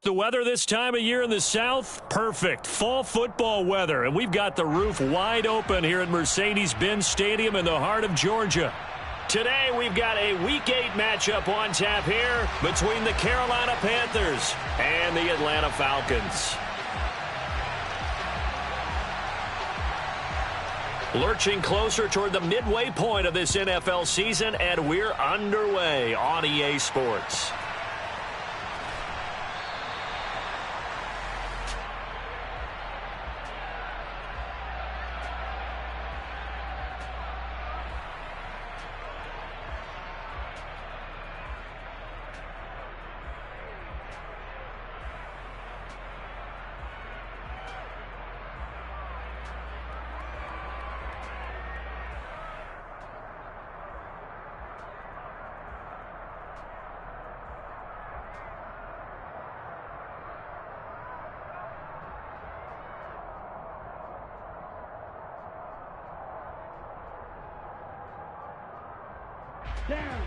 The weather this time of year in the South, perfect. Fall football weather, and we've got the roof wide open here at Mercedes-Benz Stadium in the heart of Georgia. Today, we've got a Week 8 matchup on tap here between the Carolina Panthers and the Atlanta Falcons. Lurching closer toward the midway point of this NFL season, and we're underway on EA Sports. Down.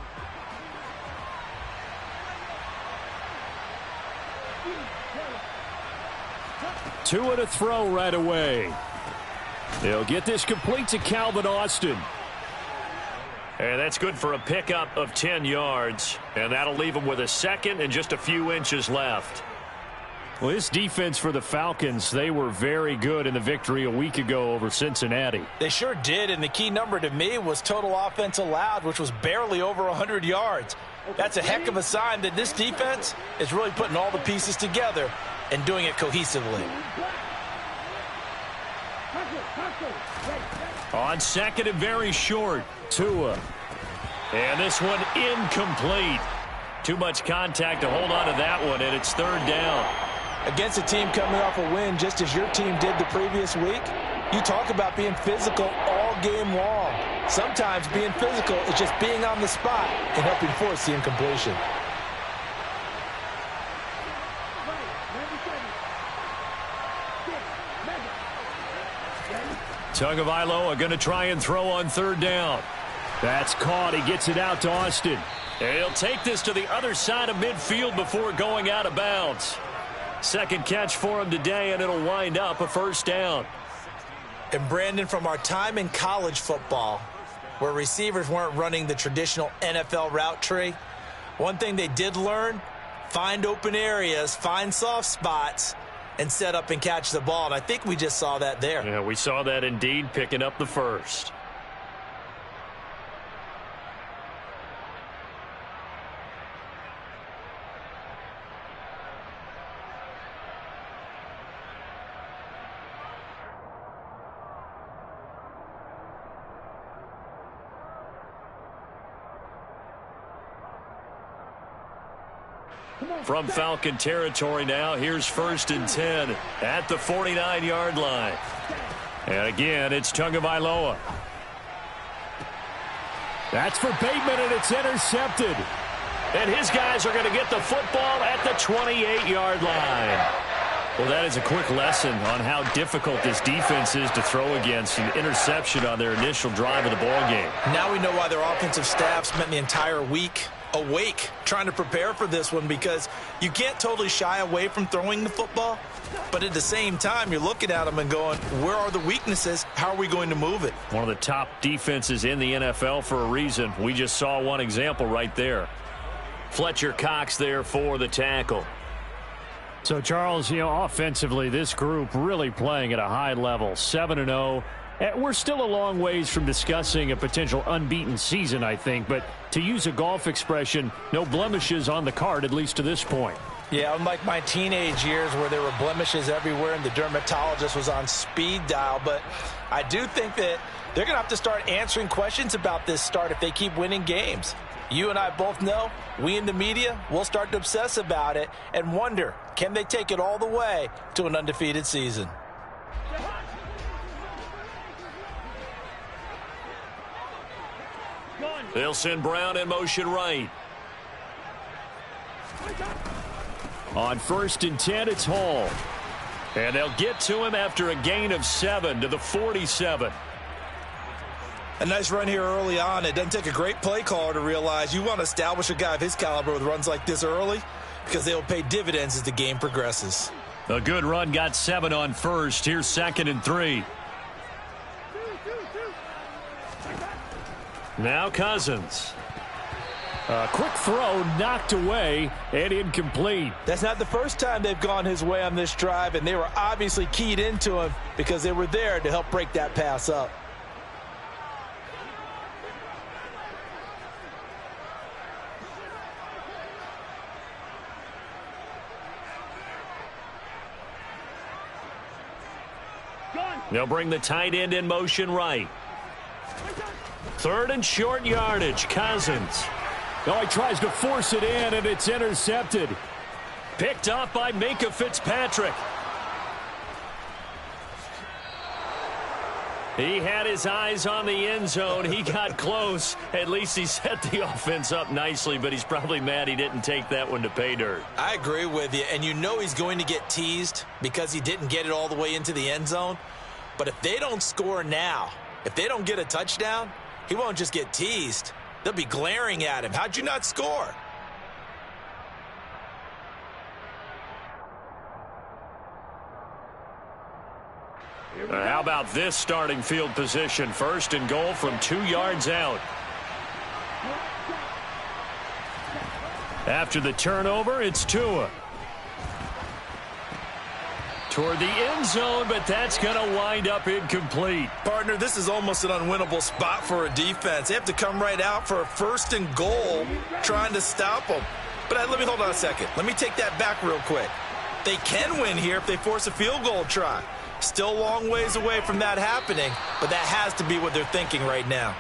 Two to throw right away. They'll get this complete to Calvin Austin. And that's good for a pickup of 10 yards. And that'll leave them with a second and just a few inches left. Well, this defense for the Falcons, they were very good in the victory a week ago over Cincinnati. They sure did, and the key number to me was total offense allowed, which was barely over 100 yards. That's a heck of a sign that this defense is really putting all the pieces together and doing it cohesively. On second and very short, Tua. And this one incomplete. Too much contact to hold on to that one, and it's third down. Against a team coming off a win just as your team did the previous week, you talk about being physical all game long. Sometimes being physical is just being on the spot and helping force the incompletion. Tagovailoa going to try and throw on third down. That's caught. He gets it out to Austin. And he'll take this to the other side of midfield before going out of bounds. Second catch for him today, and it'll wind up a first down. And Brandon, from our time in college football, where receivers weren't running the traditional NFL route tree, one thing they did learn, find open areas, find soft spots, and set up and catch the ball. And I think we just saw that there. Yeah, we saw that indeed, picking up the first. From Falcon territory now, here's first and 10 at the 49-yard line. And again, it's Tagovailoa. That's for Bateman, and it's intercepted. And his guys are going to get the football at the 28-yard line. Well, that is a quick lesson on how difficult this defense is to throw against. An interception on their initial drive of the ball game. Now we know why their offensive staff spent the entire week awake trying to prepare for this one, because you can't totally shy away from throwing the football, but at the same time you're looking at them and going, where are the weaknesses? How are we going to move it? One of the top defenses in the NFL for a reason. We just saw one example right there. Fletcher Cox there for the tackle. So, Charles, offensively, this group really playing at a high level, 7-0. We're still a long ways from discussing a potential unbeaten season, I think. But to use a golf expression, no blemishes on the card, at least to this point. Yeah, unlike my teenage years where there were blemishes everywhere and the dermatologist was on speed dial. But I do think that they're going to have to start answering questions about this start if they keep winning games. You and I both know, we in the media, will start to obsess about it and wonder, can they take it all the way to an undefeated season? They'll send Brown in motion right. On first and 10, it's Hall. And they'll get to him after a gain of 7 to the 47. A nice run here early on. It doesn't take a great play caller to realize you want to establish a guy of his caliber with runs like this early. because they will pay dividends as the game progresses. A good run, got 7 on first. Here's 2nd and 3. Now Cousins. A quick throw knocked away and incomplete. That's not the first time they've gone his way on this drive, and they were obviously keyed into him because they were there to help break that pass up. They'll bring the tight end in motion right. 3rd and short yardage. Cousins. Oh, he tries to force it in, and it's intercepted. Picked off by Minkah Fitzpatrick. He had his eyes on the end zone. He got close. At least he set the offense up nicely, but he's probably mad he didn't take that one to pay dirt. I agree with you, and you know he's going to get teased because he didn't get it all the way into the end zone. But if they don't score now, if they don't get a touchdown, he won't just get teased. They'll be glaring at him. How'd you not score? How about this starting field position? 1st and goal from 2 yards out. After the turnover, it's Tua. Toward the end zone, but that's going to wind up incomplete. Partner, this is almost an unwinnable spot for a defense. They have to come right out for a 1st and goal trying to stop them. But let me hold on a second. Let me take that back real quick. They can win here if they force a field goal try. Still a long ways away from that happening, but that has to be what they're thinking right now.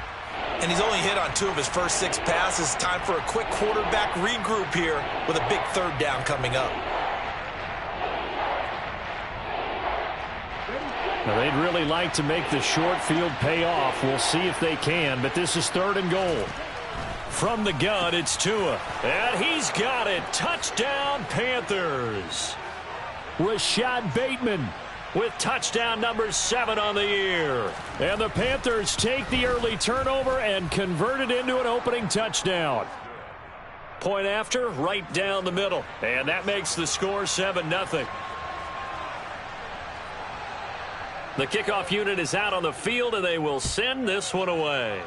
And he's only hit on 2 of his first 6 passes. Time for a quick quarterback regroup here with a big 3rd down coming up. Now, they'd really like to make the short field pay off. We'll see if they can, but this is 3rd and goal. From the gun, it's Tua. And he's got it. Touchdown, Panthers. Rashad Bateman with touchdown number 7 on the year. And the Panthers take the early turnover and convert it into an opening touchdown. Point after, right down the middle. And that makes the score 7-0. The kickoff unit is out on the field, and they will send this one away.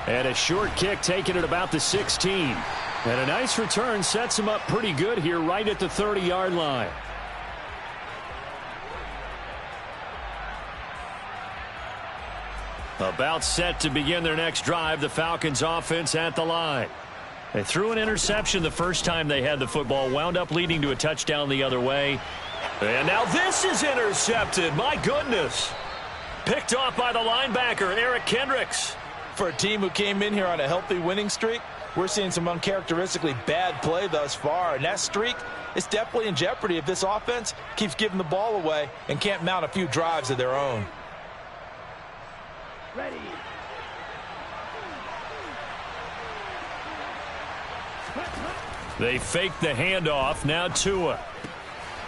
And a short kick taken at about the 16. And a nice return sets him up pretty good here right at the 30-yard line. About set to begin their next drive, the Falcons offense at the line. They threw an interception the first time they had the football, wound up leading to a touchdown the other way. And now this is intercepted. My goodness. Picked off by the linebacker, Eric Kendricks. For a team who came in here on a healthy winning streak, we're seeing some uncharacteristically bad play thus far. And that streak is definitely in jeopardy if this offense keeps giving the ball away and can't mount a few drives of their own. Ready. They fake the handoff. Now Tua.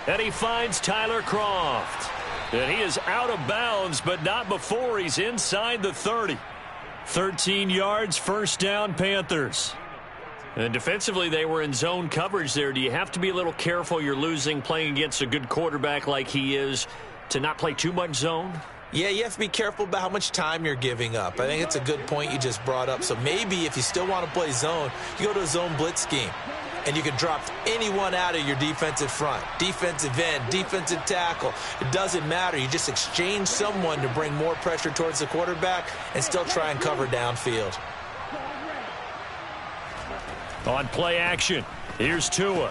And he finds Tyler Kroft. And he is out of bounds, but not before he's inside the 30. 13 yards, 1st down, Panthers. And defensively, they were in zone coverage there. Do you have to be a little careful? You're losing, playing against a good quarterback like he is, to not play too much zone? Yeah, you have to be careful about how much time you're giving up. I think it's a good point you just brought up. So maybe if you still want to play zone, you go to a zone blitz scheme. And you can drop anyone out of your defensive front. Defensive end, defensive tackle. It doesn't matter. You just exchange someone to bring more pressure towards the quarterback and still try and cover downfield. On play action, here's Tua.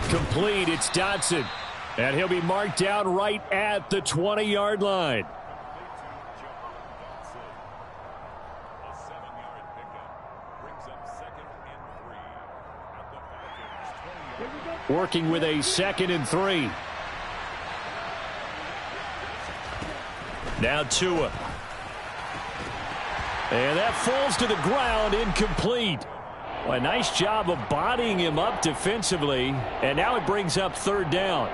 Complete, it's Dotson. And he'll be marked down right at the 20-yard line. Working with a 2nd and 3. Now Tua. And that falls to the ground, incomplete. Well, a nice job of bodying him up defensively. And now it brings up 3rd down.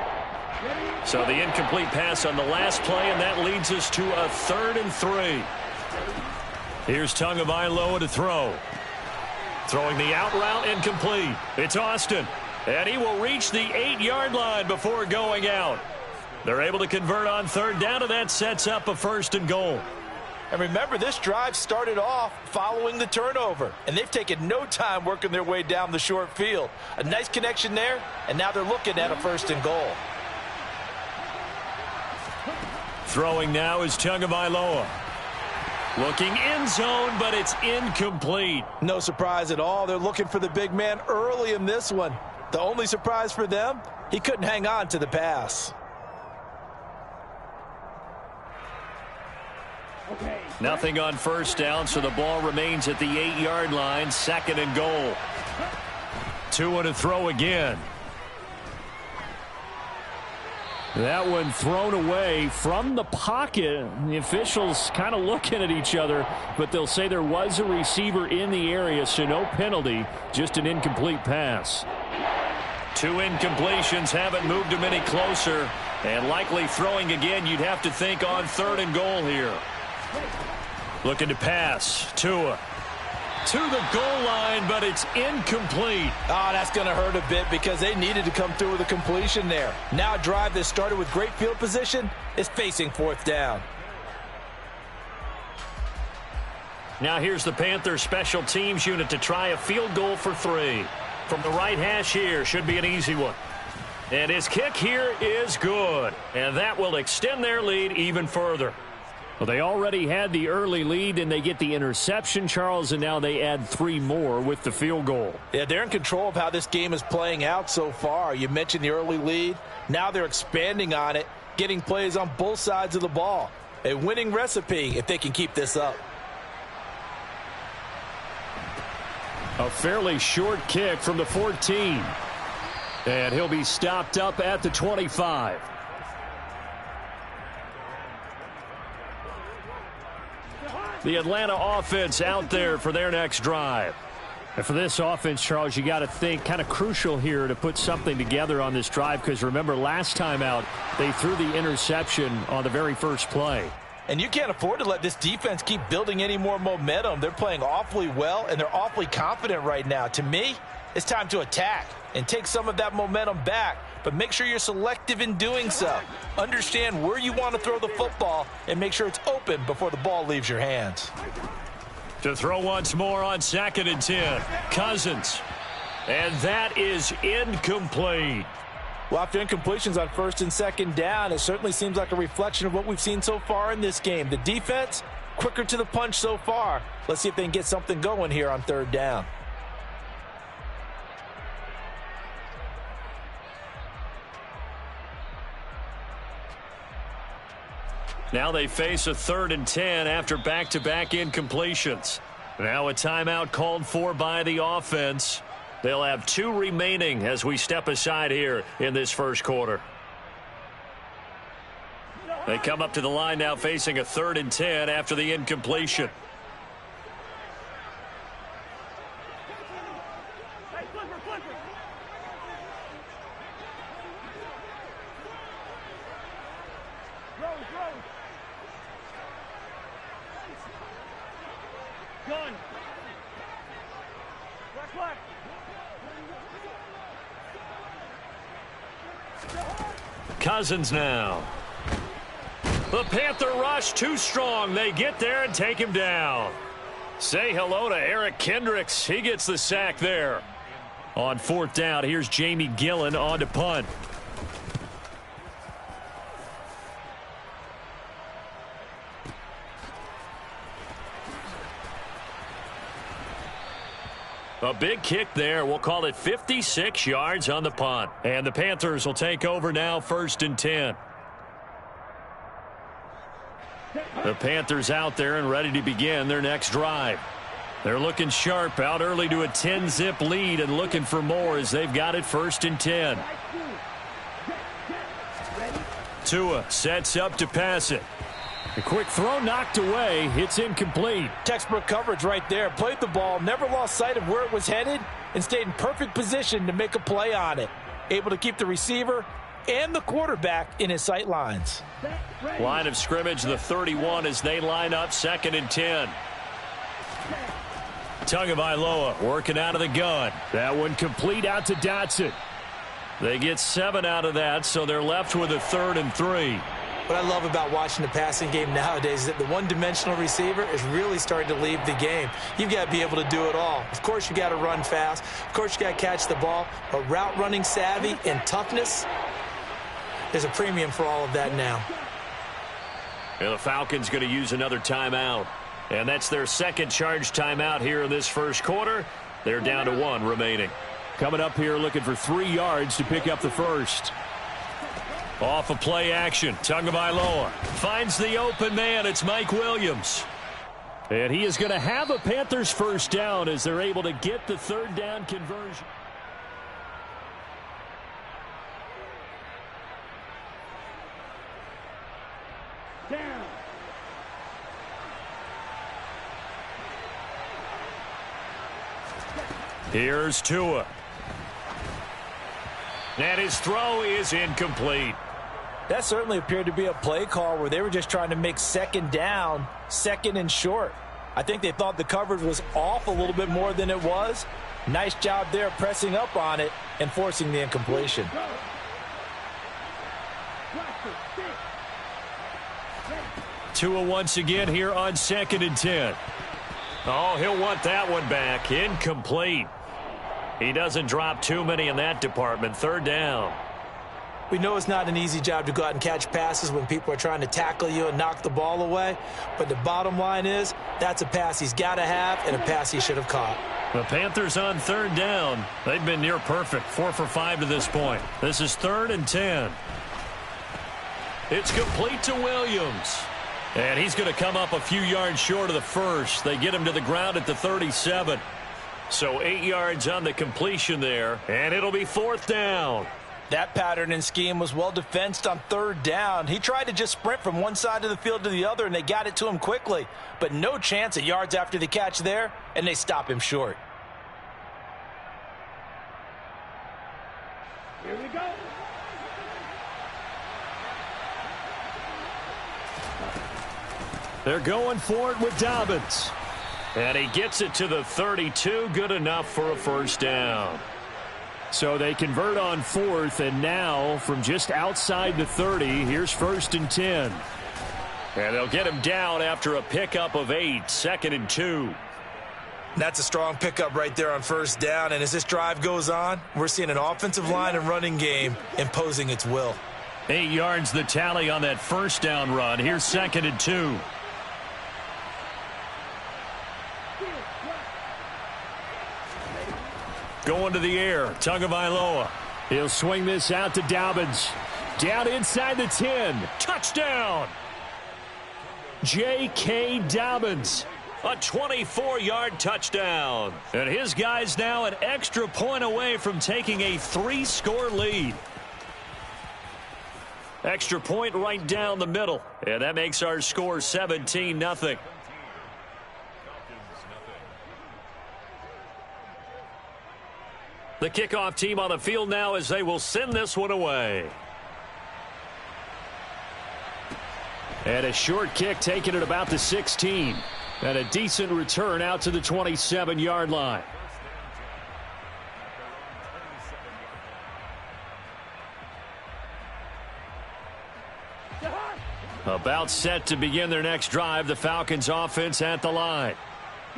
So the incomplete pass on the last play, and that leads us to a 3rd and 3. Here's Tagovailoa to throw. Throwing the out route incomplete. It's Austin. And he will reach the 8-yard line before going out. They're able to convert on third down, and that sets up a 1st and goal. And remember, this drive started off following the turnover, and they've taken no time working their way down the short field. A nice connection there, and now they're looking at a 1st and goal. Throwing now is Tagovailoa. Looking end zone, but it's incomplete. No surprise at all. They're looking for the big man early in this one. The only surprise for them, he couldn't hang on to the pass. Nothing on 1st down, so the ball remains at the 8-yard line. 2nd and goal. Tua to throw again. That one thrown away from the pocket. The officials kind of looking at each other, but they'll say there was a receiver in the area, so no penalty, just an incomplete pass. 2 incompletions haven't moved him any closer, and likely throwing again, you'd have to think on 3rd and goal here. Looking to pass. Tua to the goal line, but it's incomplete. Oh, that's going to hurt a bit because they needed to come through with a completion there. Now a drive that started with great field position is facing 4th down. Now here's the Panthers special teams unit to try a field goal for 3. From the right hash here, should be an easy one. And his kick here is good. And that will extend their lead even further. Well, they already had the early lead, and they get the interception, Charles, and now they add 3 more with the field goal. Yeah, they're in control of how this game is playing out so far. You mentioned the early lead. Now they're expanding on it, getting plays on both sides of the ball. A winning recipe if they can keep this up. A fairly short kick from the 14. And he'll be stopped up at the 25. The Atlanta offense out there for their next drive. And for this offense, Charles, you got to think kind of crucial here to put something together on this drive, because remember last time out they threw the interception on the very first play. And you can't afford to let this defense keep building any more momentum. They're playing awfully well, and they're awfully confident right now. To me, it's time to attack and take some of that momentum back, but make sure you're selective in doing so. Understand where you want to throw the football and make sure it's open before the ball leaves your hands. To throw once more on 2nd and 10. Cousins. And that is incomplete. Well, after incompletions on 1st and 2nd down, it certainly seems like a reflection of what we've seen so far in this game. The defense, quicker to the punch so far. Let's see if they can get something going here on 3rd down. Now they face a 3rd and 10 after back-to-back incompletions. Now a timeout called for by the offense. They'll have 2 remaining as we step aside here in this first quarter. They come up to the line now facing a 3rd and 10 after the incompletion. Cousins now. The Panther rush too strong. They get there and take him down. Say hello to Eric Kendricks. He gets the sack there. On 4th down, here's Jamie Gillen on to punt. A big kick there. We'll call it 56 yards on the punt. And the Panthers will take over now 1st and 10. The Panthers out there and ready to begin their next drive. They're looking sharp, out early to a 10-zip lead and looking for more as they've got it 1st and 10. Tua sets up to pass it. A quick throw knocked away. It's incomplete. Textbook coverage right there. Played the ball, never lost sight of where it was headed, and stayed in perfect position to make a play on it. Able to keep the receiver and the quarterback in his sight lines. Line of scrimmage, the 31 as they line up 2nd and 10. Tagovailoa working out of the gun. That one complete out to Dotson. They get 7 out of that, so they're left with a 3rd and 3. What I love about watching the passing game nowadays is that the one-dimensional receiver is really starting to leave the game. You've got to be able to do it all. Of course, you got to run fast. Of course, you got to catch the ball. But route running savvy and toughness, there's a premium for all of that now. And the Falcons going to use another timeout. And that's their second charge timeout here in this first quarter. They're down to 1 remaining. Coming up here looking for 3 yards to pick up the first. Off of play action, Tagovailoa finds the open man. It's Mike Williams. And he is going to have a Panthers first down as they're able to get the 3rd down conversion. Down. Here's Tua. And his throw is incomplete. That certainly appeared to be a play call where they were just trying to make 2nd down, 2nd and short. I think they thought the coverage was off a little bit more than it was. Nice job there pressing up on it and forcing the incompletion. Tua once again here on 2nd and 10. Oh, he'll want that one back. Incomplete. He doesn't drop too many in that department. 3rd down. We know it's not an easy job to go out and catch passes when people are trying to tackle you and knock the ball away. But the bottom line is that's a pass he's got to have and a pass he should have caught. The Panthers on 3rd down. They've been near perfect. 4 for 5 to this point. This is 3rd and 10. It's complete to Williams. And he's going to come up a few yards short of the first. They get him to the ground at the 37. So 8 yards on the completion there. And it'll be 4th down. That pattern and scheme was well defensed on 3rd down. He tried to just sprint from one side of the field to the other, and they got it to him quickly. But no chance at yards after the catch there, and they stop him short. Here we go. They're going for it with Dobbins. And he gets it to the 32. Good enough for a first down. So they convert on 4th, and now from just outside the 30, here's 1st and 10. And they'll get him down after a pickup of 8, 2nd and 2. That's a strong pickup right there on 1st down, and as this drive goes on, we're seeing an offensive line and running game imposing its will. 8 yards the tally on that first down run. Here's 2nd and 2. Going to the air, Tagovailoa. He'll swing this out to Dobbins. Down inside the 10. Touchdown! J.K. Dobbins. A 24-yard touchdown. And his guy's now an extra point away from taking a 3-score lead. Extra point right down the middle. And that makes our score 17-0. The kickoff team on the field now as they will send this one away. And a short kick taken at about the 16. And a decent return out to the 27-yard line. About set to begin their next drive. The Falcons offense at the line.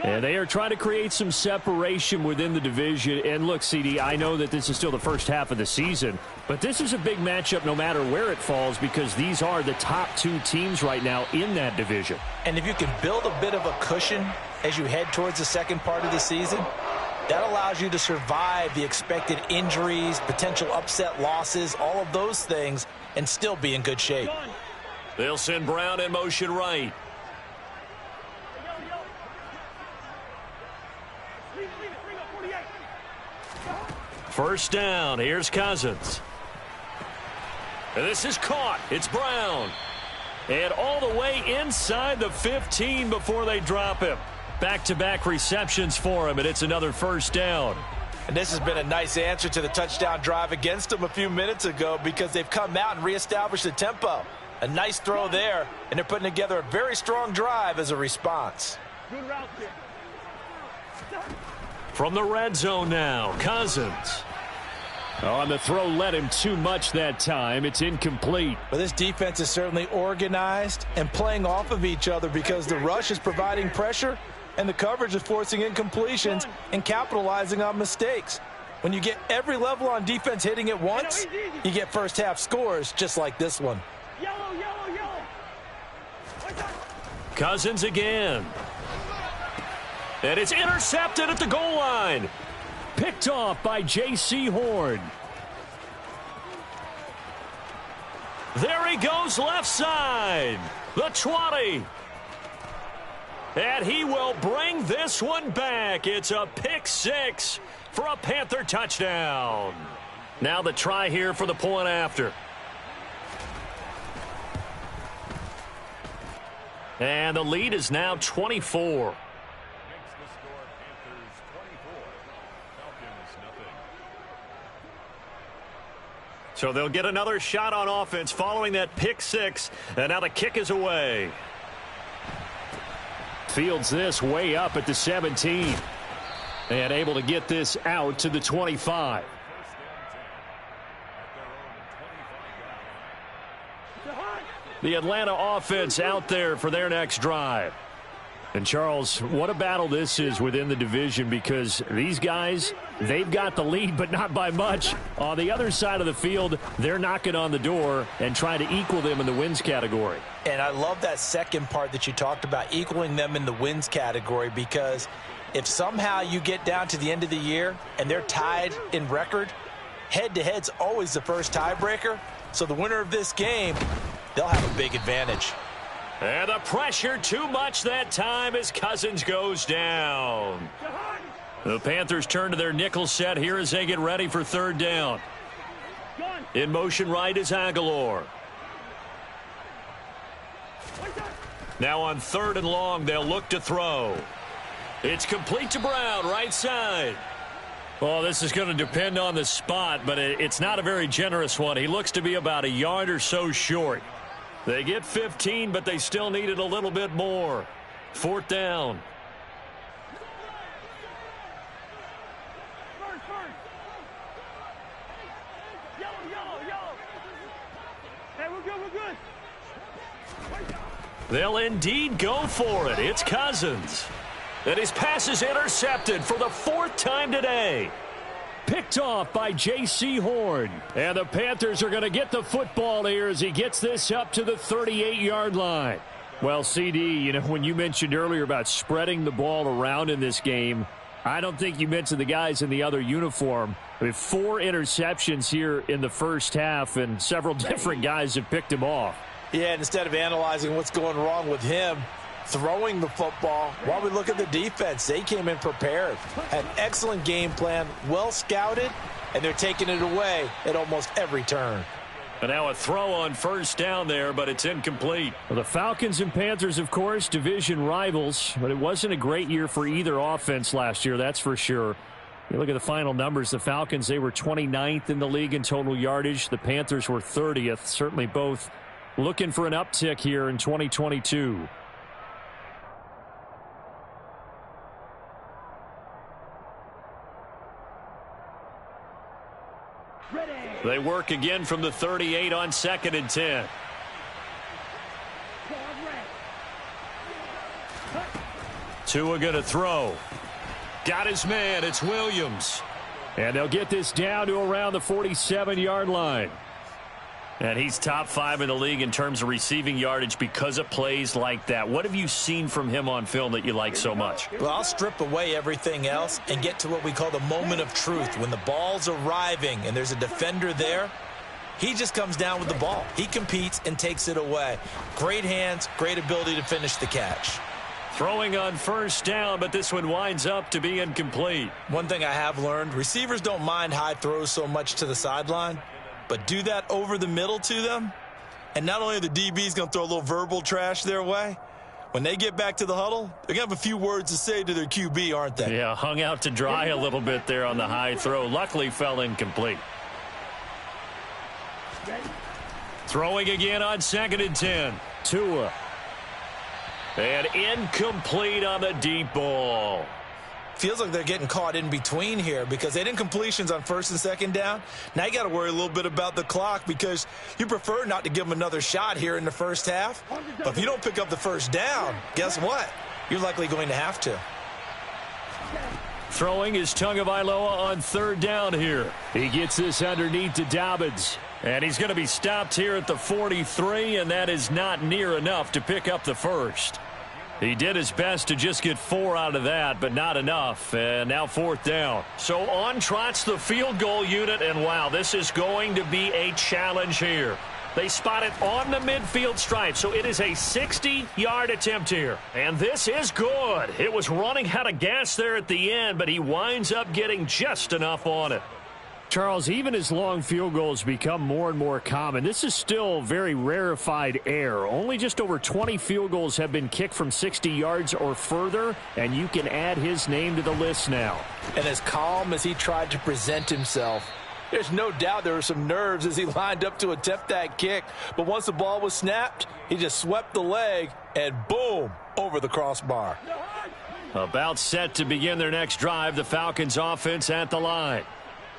And they are trying to create some separation within the division. And look, CD, I know that this is still the first half of the season, but this is a big matchup no matter where it falls because these are the top 2 teams right now in that division. And if you can build a bit of a cushion as you head towards the second part of the season, that allows you to survive the expected injuries, potential upset losses, all of those things, and still be in good shape. They'll send Brown in motion right. First down. Here's Cousins. And this is caught. It's Brown. And all the way inside the 15 before they drop him. Back-to-back receptions for him, and it's another first down. And this has been a nice answer to the touchdown drive against them a few minutes ago because they've come out and reestablished the tempo. A nice throw there, and they're putting together a very strong drive as a response. Good route there. From the red zone now, Cousins. On the throw led him too much that time. It's incomplete. But this defense is certainly organized and playing off of each other because the rush is providing pressure and the coverage is forcing incompletions and capitalizing on mistakes. When you get every level on defense hitting at once, you get first half scores just like this one. Cousins again. And it's intercepted at the goal line. Picked off by J.C. Horn. There he goes left side. The 20. And he will bring this one back. It's a pick six for a Panther touchdown. Now the try here for the point after. And the lead is now 24. So they'll get another shot on offense following that pick six. And now the kick is away. Fields this way up at the 17. And able to get this out to the 25. The Atlanta offense out there for their next drive. And, Charles, what a battle this is within the division because these guys, they've got the lead, but not by much. On the other side of the field, they're knocking on the door and trying to equal them in the wins category. And I love that second part that you talked about, equaling them in the wins category, because if somehow you get down to the end of the year and they're tied in record, head-to-head's always the first tiebreaker. So the winner of this game, they'll have a big advantage. And the pressure too much that time as Cousins goes down. The Panthers turn to their nickel set here as they get ready for third down. In motion right is Aguilar. Now on third and long, they'll look to throw. It's complete to Brown, right side. Well, this is going to depend on the spot, but it's not a very generous one. He looks to be about a yard or so short. They get 15, but they still needed a little bit more. Fourth down. They'll indeed go for it. It's Cousins. And his pass is intercepted for the fourth time today. Picked off by J.C. Horn. And the Panthers are going to get the football here as he gets this up to the 38-yard line. Well, CD, you know, when you mentioned earlier about spreading the ball around in this game, I don't think you mentioned the guys in the other uniform. I mean, 4 interceptions here in the first half, and several different guys have picked him off. Yeah, instead of analyzing what's going wrong with him throwing the football, while we look at the defense, they came in prepared. Had an excellent game plan, well scouted, and they're taking it away at almost every turn. And now a throw on first down there, but it's incomplete. Well, the Falcons and Panthers, of course, division rivals, but it wasn't a great year for either offense last year, that's for sure. You look at the final numbers, the Falcons, they were 29th in the league in total yardage. The Panthers were 30th. Certainly both looking for an uptick here in 2022. They work again from the 38 on 2nd and 10. Tua going to throw. Got his man. It's Williams. And they'll get this down to around the 47-yard line. And he's top 5 in the league in terms of receiving yardage because of plays like that. What have you seen from him on film that you like so much? Well, I'll strip away everything else and get to what we call the moment of truth. When the ball's arriving and there's a defender there, he just comes down with the ball. He competes and takes it away. Great hands, great ability to finish the catch. Throwing on first down, but this one winds up to be incomplete. One thing I have learned, receivers don't mind high throws so much to the sideline. But do that over the middle to them, and not only are the DBs going to throw a little verbal trash their way, when they get back to the huddle, they're going to have a few words to say to their QB, aren't they? Yeah, hung out to dry a little bit there on the high throw. Luckily fell incomplete. Throwing again on 2nd and 10. Tua. And incomplete on the deep ball. feels like they're getting caught in between here because they didn't completions on first and second down. Now you got to worry a little bit about the clock because you prefer not to give them another shot here in the first half. But if you don't pick up the first down, guess what? You're likely going to have to. Throwing is Tagovailoa on third down here. He gets this underneath to Dobbins. And he's going to be stopped here at the 43, and that is not near enough to pick up the first. He did his best to just get 4 out of that, but not enough. And now fourth down. So on trots the field goal unit, and wow, this is going to be a challenge here. They spot it on the midfield stripe, so it is a 60-yard attempt here. And this is good. It was running out of gas there at the end, but he winds up getting just enough on it. Charles, even as long field goals become more and more common, this is still very rarefied air. Only just over 20 field goals have been kicked from 60 yards or further, and you can add his name to the list now. And as calm as he tried to present himself, there's no doubt there were some nerves as he lined up to attempt that kick. But once the ball was snapped, he just swept the leg and boom, over the crossbar. About set to begin their next drive, the Falcons offense at the line.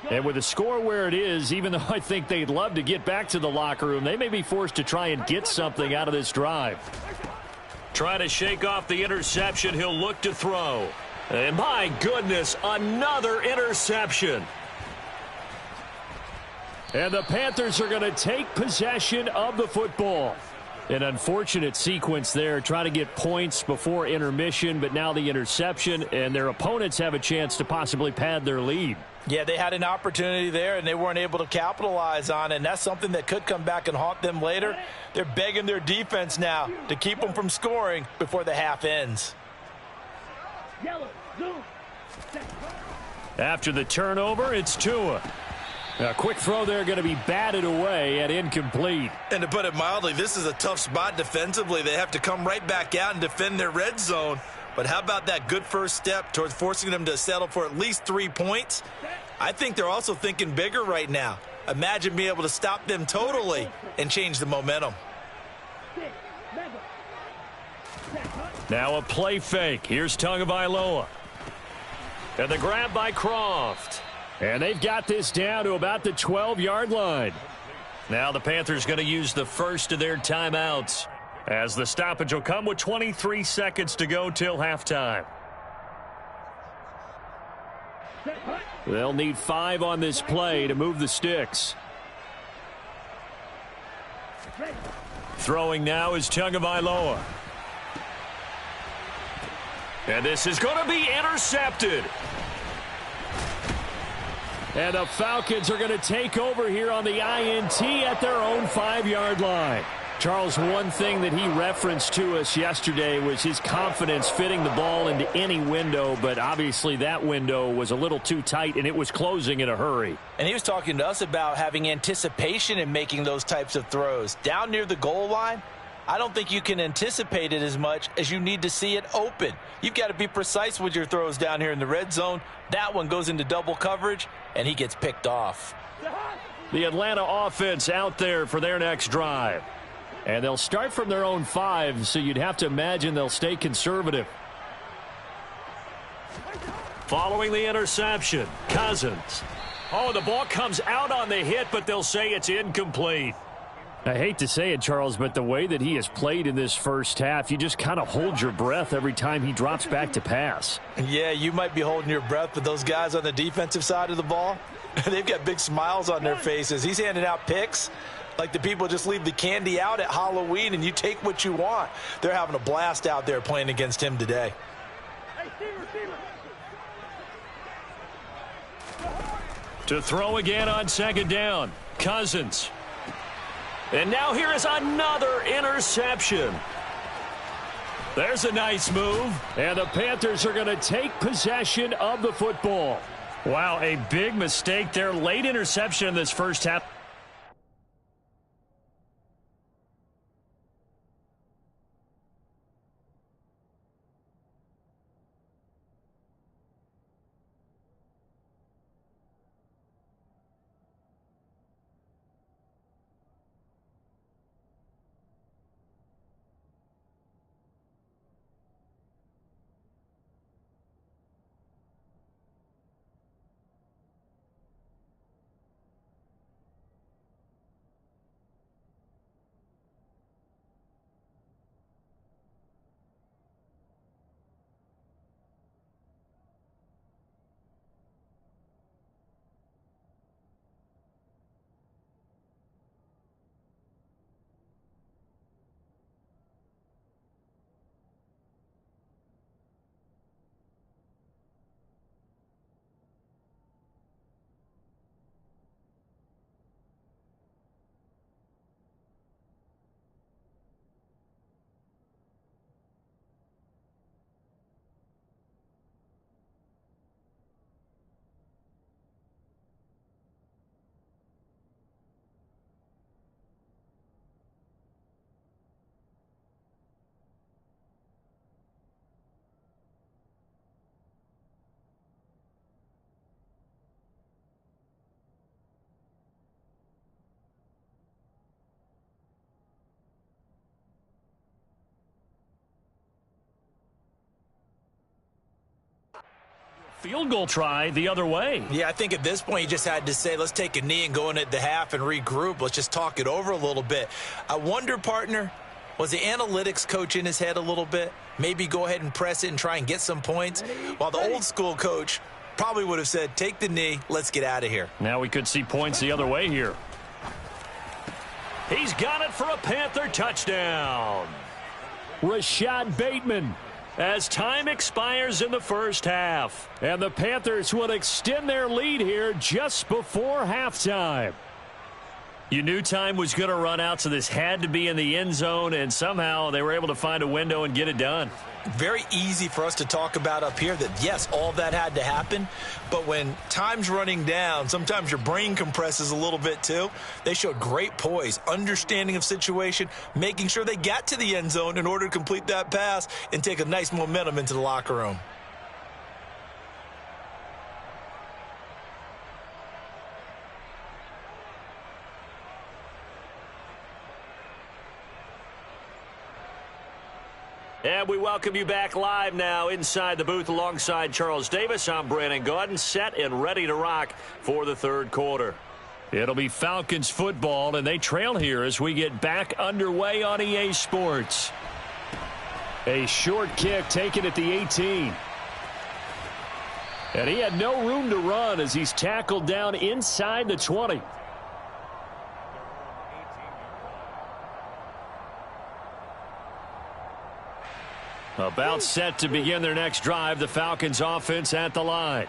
And with the score where it is, even though I think they'd love to get back to the locker room, they may be forced to try and get something out of this drive. Trying to shake off the interception, he'll look to throw. And my goodness, another interception. And the Panthers are going to take possession of the football. An unfortunate sequence there, trying to get points before intermission, but now the interception, and their opponents have a chance to possibly pad their lead. Yeah, they had an opportunity there, and they weren't able to capitalize on it, and that's something that could come back and haunt them later. They're begging their defense now to keep them from scoring before the half ends. After the turnover, it's Tua. A quick throw there going to be batted away and incomplete. And to put it mildly, this is a tough spot defensively. They have to come right back out and defend their red zone. But how about that good first step towards forcing them to settle for at least 3 points? I think they're also thinking bigger right now. Imagine being able to stop them totally and change the momentum. Now a play fake. Here's Tagovailoa. And the grab by Croft. And they've got this down to about the 12-yard line. Now the Panthers going to use the first of their timeouts, as the stoppage will come with 23 seconds to go till halftime. They'll need 5 on this play to move the sticks. Throwing now is Tagovailoa. And this is going to be intercepted. And the Falcons are going to take over here on the INT at their own 5-yard line. Charles, one thing that he referenced to us yesterday was his confidence fitting the ball into any window, but obviously that window was a little too tight and it was closing in a hurry. And he was talking to us about having anticipation in making those types of throws. Down near the goal line, I don't think you can anticipate it as much as you need to see it open. You've got to be precise with your throws down here in the red zone. That one goes into double coverage, and he gets picked off. The Atlanta offense out there for their next drive. And they'll start from their own 5, so you'd have to imagine they'll stay conservative. Following the interception, Cousins. Oh, the ball comes out on the hit, but they'll say it's incomplete. I hate to say it, Charles, but the way that he has played in this first half, you just kind of hold your breath every time he drops back to pass. Yeah, you might be holding your breath, but those guys on the defensive side of the ball, they've got big smiles on their faces. He's handing out picks like the people just leave the candy out at Halloween and you take what you want. They're having a blast out there playing against him today. To throw again on second down, Cousins. And now here is another interception. There's a nice move. And the Panthers are going to take possession of the football. Wow, a big mistake there. Late interception in this first half. field goal try the other way. Yeah, I think at this point you just had to say, let's take a knee and go in at the half and regroup. Let's just talk it over a little bit. I wonder, partner, was the analytics coach in his head a little bit? Maybe go ahead and press it and try and get some points? While the old school coach probably would have said, take the knee, let's get out of here. Now we could see points the other way here. He's got it for a Panther touchdown. Rashad Bateman. As time expires in the first half. And the Panthers will extend their lead here just before halftime. You knew time was going to run out, so this had to be in the end zone, and somehow they were able to find a window and get it done. Very easy for us to talk about up here that, yes, all of that had to happen, but when time's running down, sometimes your brain compresses a little bit too. They showed great poise, understanding of situation, making sure they got to the end zone in order to complete that pass and take a nice momentum into the locker room. And we welcome you back live now inside the booth alongside Charles Davis. I'm Brandon Gaudin, set and ready to rock for the third quarter. It'll be Falcons football, and they trail here as we get back underway on EA Sports. A short kick taken at the 18. And he had no room to run as he's tackled down inside the 20. About set to begin their next drive, the Falcons offense at the line.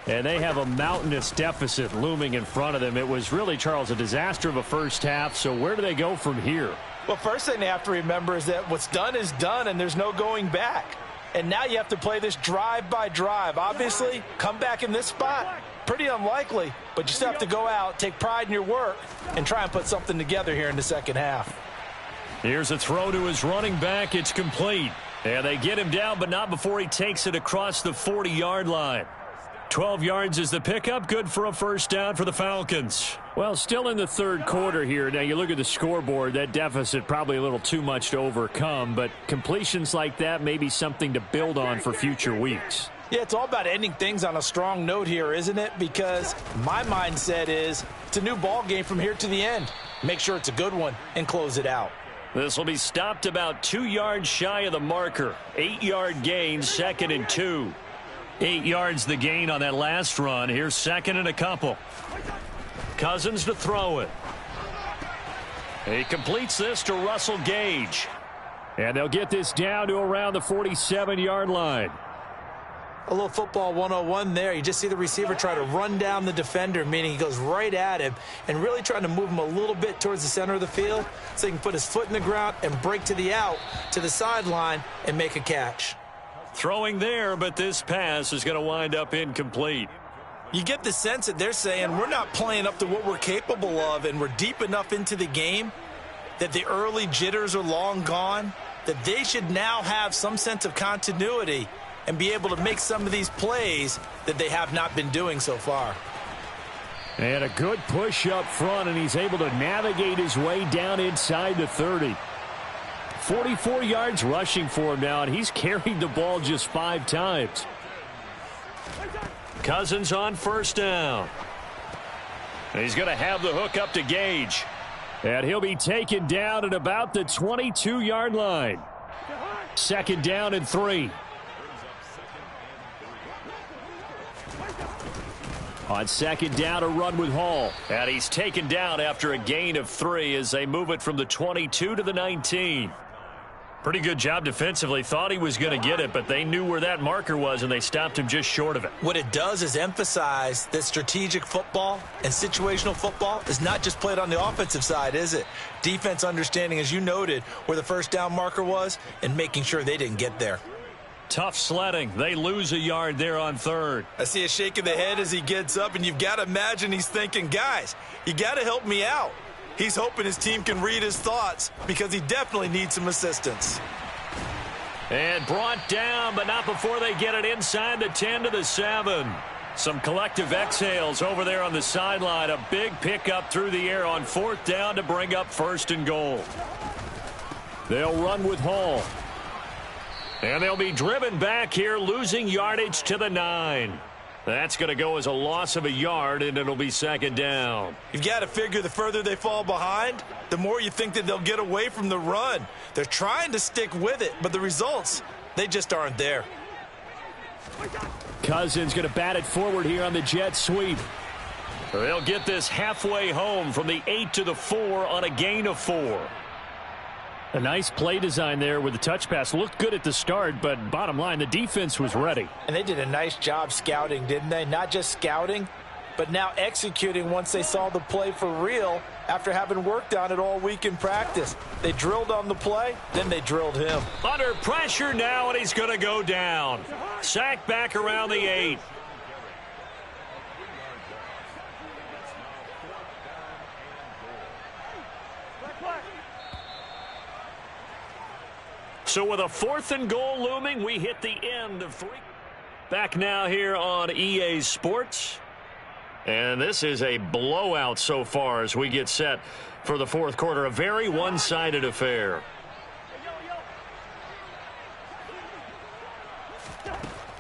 And they have a mountainous deficit looming in front of them. It was really, Charles, a disaster of a first half. So where do they go from here? Well, first thing they have to remember is that what's done is done and there's no going back. And now you have to play this drive by drive. Obviously, come back in this spot, pretty unlikely. But you still have to go out, take pride in your work, and try and put something together here in the second half. Here's a throw to his running back. It's complete. And they get him down, but not before he takes it across the 40-yard line. 12 yards is the pickup. Good for a first down for the Falcons. Well, still in the third quarter here. Now, you look at the scoreboard. That deficit probably a little too much to overcome. But completions like that may be something to build on for future weeks. Yeah, it's all about ending things on a strong note here, isn't it? Because my mindset is it's a new ball game from here to the end. Make sure it's a good one and close it out. This will be stopped about 2 yards shy of the marker. 8-yard gain, 2nd and 2. 8 yards the gain on that last run. Here's 2nd and a couple. Cousins to throw it. He completes this to Russell Gage. And they'll get this down to around the 47-yard line. A little football 101 there. You just see the receiver try to run down the defender, meaning he goes right at him and really trying to move him a little bit towards the center of the field so he can put his foot in the ground and break to the out, to the sideline, and make a catch. Throwing there, but this pass is going to wind up incomplete. You get the sense that they're saying we're not playing up to what we're capable of, and we're deep enough into the game that the early jitters are long gone, that they should now have some sense of continuity and be able to make some of these plays that they have not been doing so far. And a good push up front, and he's able to navigate his way down inside the 30. 44 yards rushing for him now, and he's carried the ball just 5 times. Cousins on first down. He's going to have the hook up to Gage. And he'll be taken down at about the 22-yard line. 2nd down and 3. On 2nd down, a run with Hall. And he's taken down after a gain of 3 as they move it from the 22 to the 19. Pretty good job defensively. Thought he was going to get it, but they knew where that marker was, and they stopped him just short of it. What it does is emphasize that strategic football and situational football is not just played on the offensive side, is it? Defense understanding, as you noted, where the first down marker was and making sure they didn't get there. Tough sledding. They lose a yard there on 3rd. I see a shake of the head as he gets up, and you've got to imagine he's thinking, guys, you got to help me out. He's hoping his team can read his thoughts because he definitely needs some assistance. And brought down, but not before they get it inside the 10 to the 7. Some collective exhales over there on the sideline. A big pickup through the air on 4th down to bring up 1st and goal. They'll run with Hall. And they'll be driven back here, losing yardage to the 9. That's going to go as a loss of a yard, and it'll be second down. You've got to figure the further they fall behind, the more you think that they'll get away from the run. They're trying to stick with it, but the results, they just aren't there. Cousins going to bat it forward here on the jet sweep. They'll get this halfway home from the 8 to the 4 on a gain of 4. A nice play design there with the touch pass. Looked good at the start, but bottom line, the defense was ready. And they did a nice job scouting, didn't they? Not just scouting, but now executing once they saw the play for real after having worked on it all week in practice. They drilled on the play, then they drilled him. Under pressure now, and he's going to go down. Sacked back around the 8. So with a 4th and goal looming, we hit the end of 3. Back now here on EA Sports. And this is a blowout so far as we get set for the 4th quarter. A very one-sided affair.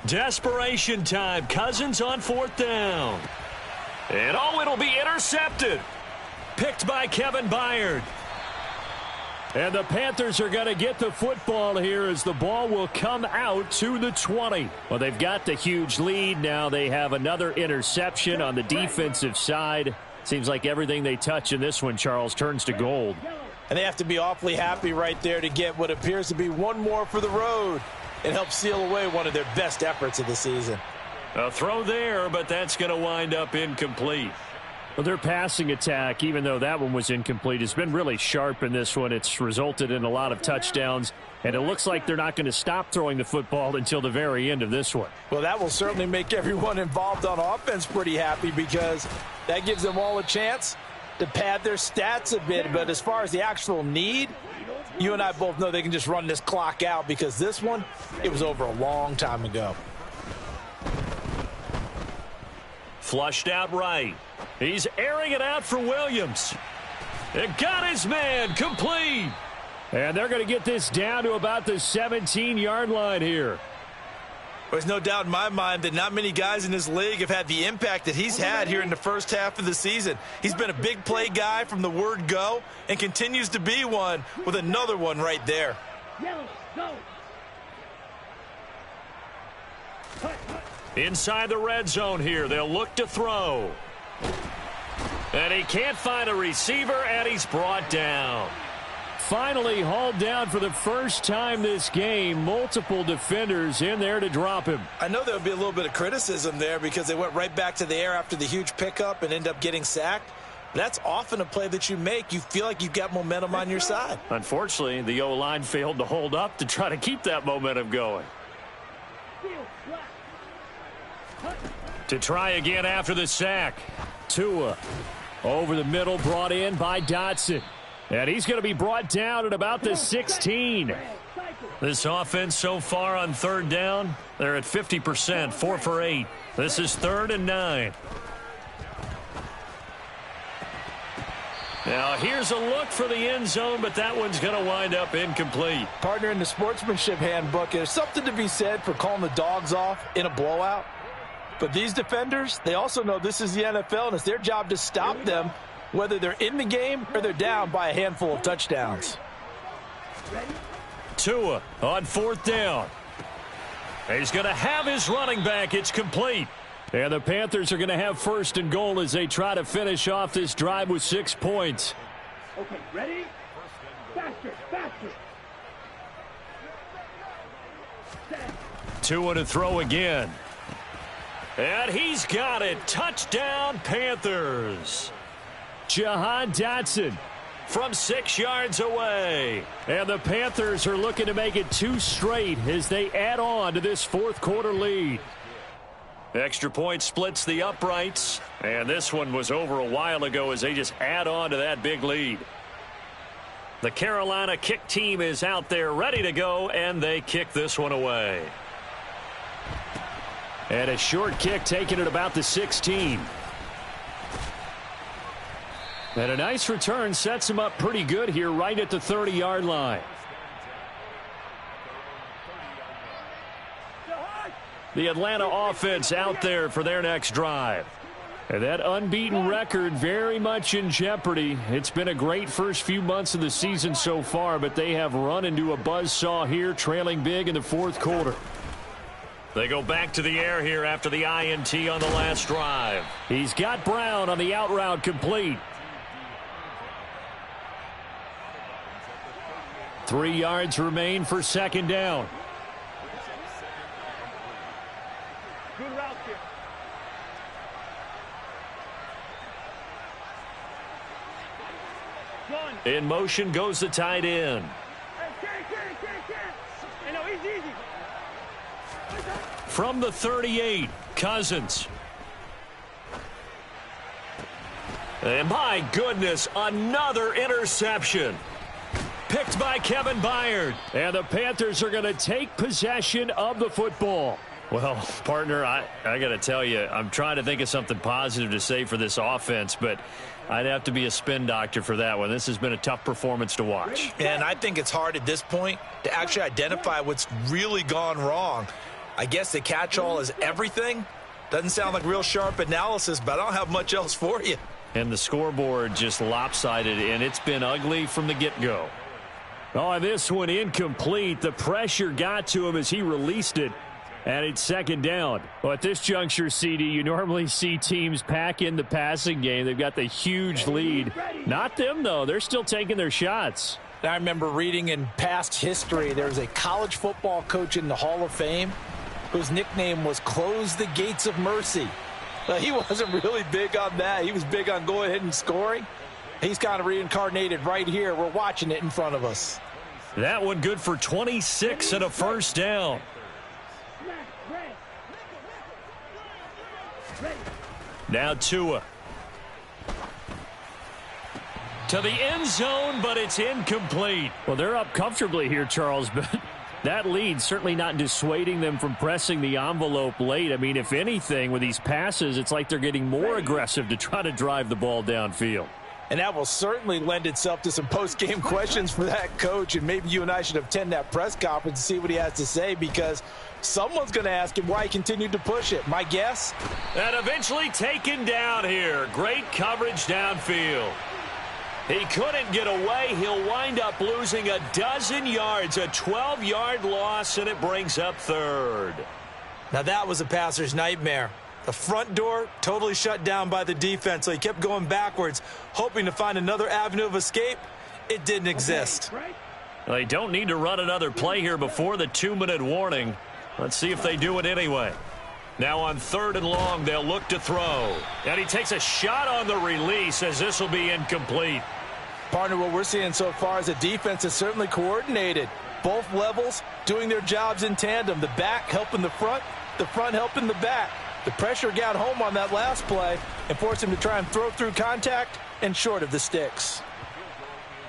Desperation time. Cousins on 4th down. And it'll be intercepted. Picked by Kevin Byard. And the Panthers are going to get the football here as the ball will come out to the 20. Well, they've got the huge lead. Now they have another interception on the defensive side. Seems like everything they touch in this one, Charles, turns to gold. And they have to be awfully happy right there to get what appears to be one more for the road and help seal away one of their best efforts of the season. A throw there, but that's going to wind up incomplete. Well, their passing attack, even though that one was incomplete, has been really sharp in this one. It's resulted in a lot of touchdowns, and it looks like they're not going to stop throwing the football until the very end of this one. Well, that will certainly make everyone involved on offense pretty happy because that gives them all a chance to pad their stats a bit. But as far as the actual need, you and I both know they can just run this clock out because this one, it was over a long time ago. Flushed out right. He's airing it out for Williams. It got his man complete. And they're going to get this down to about the 17-yard line here. There's no doubt in my mind that not many guys in this league have had the impact that he's had here in the first half of the season. He's been a big play guy from the word go and continues to be one with another one right there. Inside the red zone here, they'll look to throw. And he can't find a receiver, and he's brought down. Finally hauled down for the first time this game. Multiple defenders in there to drop him. I know there would be a little bit of criticism there because they went right back to the air after the huge pickup and end up getting sacked. That's often a play that you make. You feel like you've got momentum on your side. Unfortunately, the O-line failed to hold up to try to keep that momentum going. To try again after the sack. Tua over the middle, brought in by Dotson. And he's going to be brought down at about the 16. This offense so far on 3rd down, they're at 50%, 4 for 8. This is 3rd and 9. Now here's a look for the end zone, but that one's going to wind up incomplete. Partner, in the sportsmanship handbook, there's something to be said for calling the dogs off in a blowout. But these defenders, they also know this is the NFL, and it's their job to stop them, whether they're in the game or they're down by a handful of touchdowns. Tua on 4th down. He's going to have his running back. It's complete. And the Panthers are going to have 1st and goal as they try to finish off this drive with 6 points. Okay, ready? Faster, faster. Tua to throw again. And he's got it. Touchdown, Panthers. Jahan Dotson from 6 yards away. And the Panthers are looking to make it 2 straight as they add on to this 4th quarter lead. Extra point splits the uprights. And this one was over a while ago as they just add on to that big lead. The Carolina kick team is out there ready to go, and they kick this one away. And a short kick taken at about the 16. And a nice return sets him up pretty good here right at the 30-yard line. The Atlanta offense out there for their next drive. And that unbeaten record very much in jeopardy. It's been a great first few months of the season so far, but they have run into a buzzsaw here, trailing big in the fourth quarter. They go back to the air here after the INT on the last drive. He's got Brown on the out route complete. 3 yards remain for second down. Good route here. In motion goes the tight end. Hey, no, easy. From the 38, Cousins. And my goodness, another interception. Picked by Kevin Byard. And the Panthers are going to take possession of the football. Well, partner, I got to tell you, I'm trying to think of something positive to say for this offense, but I'd have to be a spin doctor for that one. This has been a tough performance to watch. And I think it's hard at this point to actually identify what's really gone wrong. I guess the catch-all is everything. Doesn't sound like real sharp analysis, but I don't have much else for you. And the scoreboard just lopsided, and it's been ugly from the get-go. Oh, this one incomplete. The pressure got to him as he released it. And it's second down. Well, at this juncture, CD, you normally see teams pack in the passing game. They've got the huge lead. Not them, though. They're still taking their shots. I remember reading in past history, there was a college football coach in the Hall of Fame whose nickname was Close the Gates of Mercy. He wasn't really big on that. He was big on going ahead and scoring. He's kind of reincarnated right here. We're watching it in front of us. That one good for 26 and a first down. Now Tua. To the end zone, but it's incomplete. Well, they're up comfortably here, Charles, but that lead certainly not dissuading them from pressing the envelope late. I mean, if anything, with these passes, it's like they're getting more aggressive to try to drive the ball downfield. And that will certainly lend itself to some post-game questions for that coach. And maybe you and I should attend that press conference and see what he has to say, because someone's going to ask him why he continued to push it. My guess? And eventually taken down here. Great coverage downfield. He couldn't get away. He'll wind up losing a dozen yards, a 12-yard loss, and it brings up third. Now that was a passer's nightmare. The front door totally shut down by the defense, so he kept going backwards, hoping to find another avenue of escape. It didn't exist. They don't need to run another play here before the 2-minute warning. Let's see if they do it anyway. Now on 3rd and long, they'll look to throw. And he takes a shot on the release as this will be incomplete. Partner, what we're seeing so far is the defense is certainly coordinated. Both levels doing their jobs in tandem. The back helping the front helping the back. The pressure got home on that last play and forced him to try and throw through contact and short of the sticks.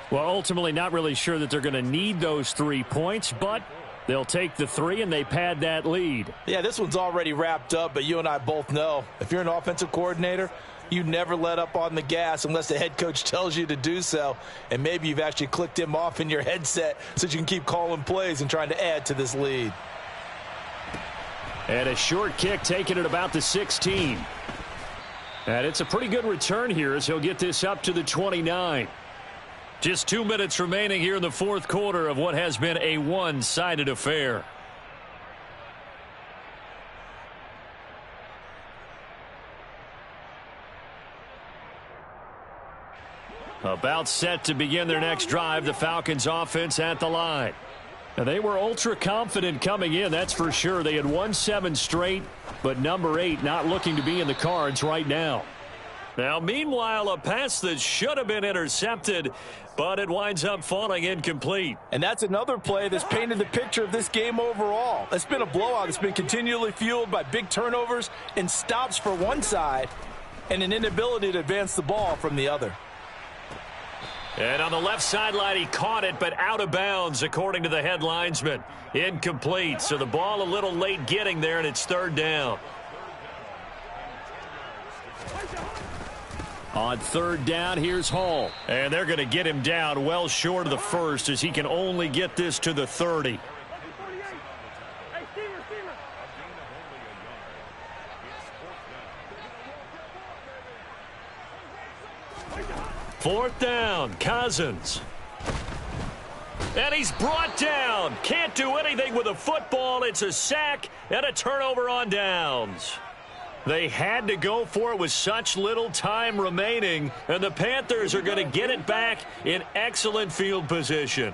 Well, ultimately not really sure that they're going to need those 3 points, but they'll take the 3 and they pad that lead. Yeah, this one's already wrapped up, but you and I both know if you're an offensive coordinator, you never let up on the gas unless the head coach tells you to do so. And maybe you've actually clicked him off in your headset so you can keep calling plays and trying to add to this lead. And a short kick taken at about the 16. And it's a pretty good return here as he'll get this up to the 29. Just 2 minutes remaining here in the fourth quarter of what has been a one-sided affair. About set to begin their next drive, the Falcons offense at the line. Now, they were ultra confident coming in, that's for sure. They had won 7 straight, but number 8 not looking to be in the cards right now. Now, meanwhile, a pass that should have been intercepted, but it winds up falling incomplete. And that's another play that's painted the picture of this game overall. It's been a blowout. It's been continually fueled by big turnovers and stops for one side and an inability to advance the ball from the other. And on the left sideline, he caught it, but out of bounds, according to the head linesman. Incomplete, so the ball a little late getting there, and it's 3rd down. On 3rd down, here's Hall. And they're going to get him down well short of the first as he can only get this to the 30. 4th down, Cousins. And he's brought down. Can't do anything with a football. It's a sack and a turnover on downs. They had to go for it with such little time remaining, and the Panthers are going to get it back in excellent field position.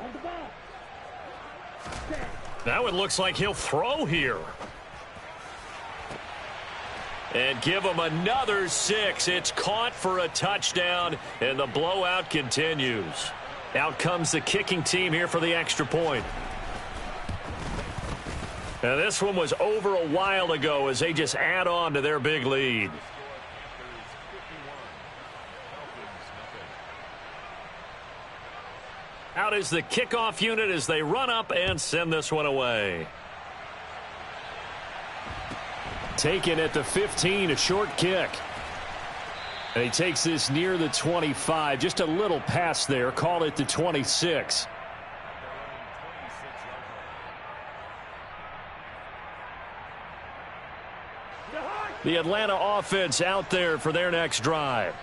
Now it looks like he'll throw here. And give him another 6. It's caught for a touchdown, and the blowout continues. Out comes the kicking team here for the extra point. And this one was over a while ago as they just add on to their big lead. Out is the kickoff unit as they run up and send this one away. Taken at the 15, a short kick. And he takes this near the 25. Just a little pass there. Call it the 26. The Atlanta offense out there for their next drive.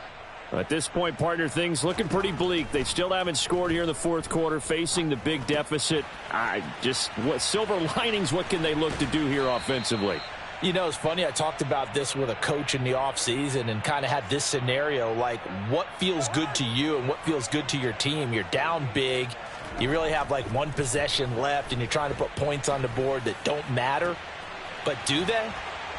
At this point, partner, things looking pretty bleak. They still haven't scored here in the 4th quarter, facing the big deficit. What silver linings, what can they look to do here offensively? You know, it's funny, I talked about this with a coach in the offseason and kind of had this scenario, like what feels good to you and what feels good to your team. You're down big. You really have like one possession left, and you're trying to put points on the board that don't matter. But do they?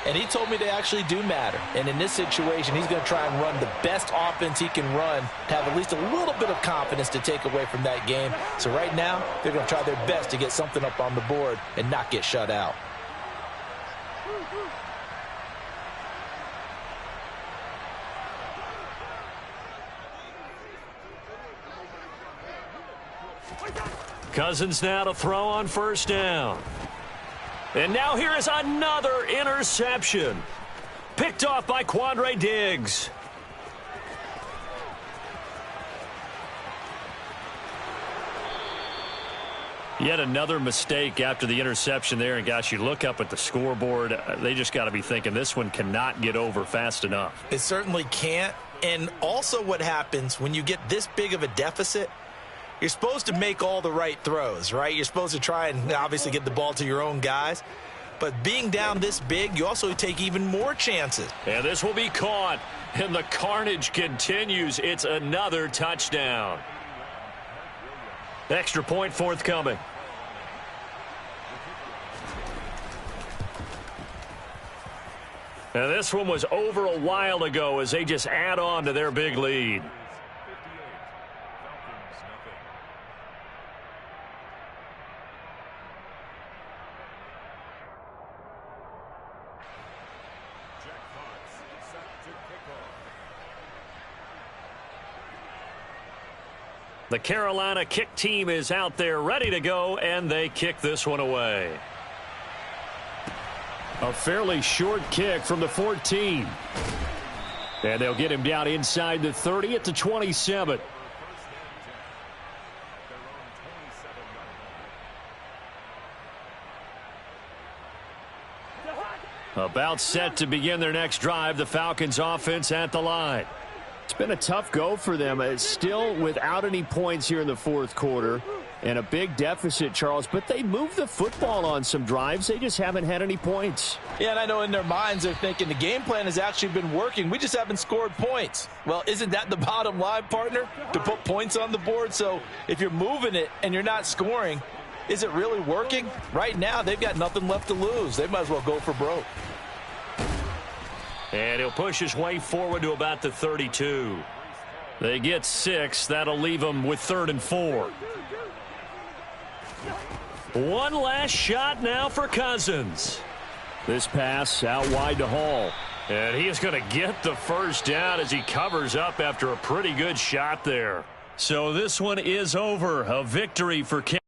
And he told me they actually do matter. And in this situation, he's going to try and run the best offense he can run to have at least a little bit of confidence to take away from that game. So right now, they're going to try their best to get something up on the board and not get shut out. Cousins now to throw on 1st down. And now here is another interception. Picked off by Quandre Diggs. Yet another mistake after the interception there. And, gosh, you look up at the scoreboard. They just got to be thinking this one cannot get over fast enough. It certainly can't. And also what happens when you get this big of a deficit, you're supposed to make all the right throws, right? You're supposed to try and obviously get the ball to your own guys. But being down this big, you also take even more chances. And this will be caught. And the carnage continues. It's another touchdown. Extra point forthcoming. And this one was over a while ago as they just add on to their big lead. The Carolina kick team is out there ready to go, and they kick this one away. A fairly short kick from the 14. And they'll get him down inside the 30 at the 27. About set to begin their next drive, the Falcons offense at the line. It's been a tough go for them. It's still without any points here in the 4th quarter and a big deficit, Charles, but they moved the football on some drives. They just haven't had any points. Yeah, and I know in their minds they're thinking the game plan has actually been working. We just haven't scored points. Well, isn't that the bottom line, partner? To put points on the board? So if you're moving it and you're not scoring, is it really working? Right now, they've got nothing left to lose. They might as well go for broke. And he'll push his way forward to about the 32. They get 6. That'll leave them with 3rd and 4. One last shot now for Cousins. This pass out wide to Hall. And he is going to get the 1st down as he covers up after a pretty good shot there. So this one is over. A victory for Carolina.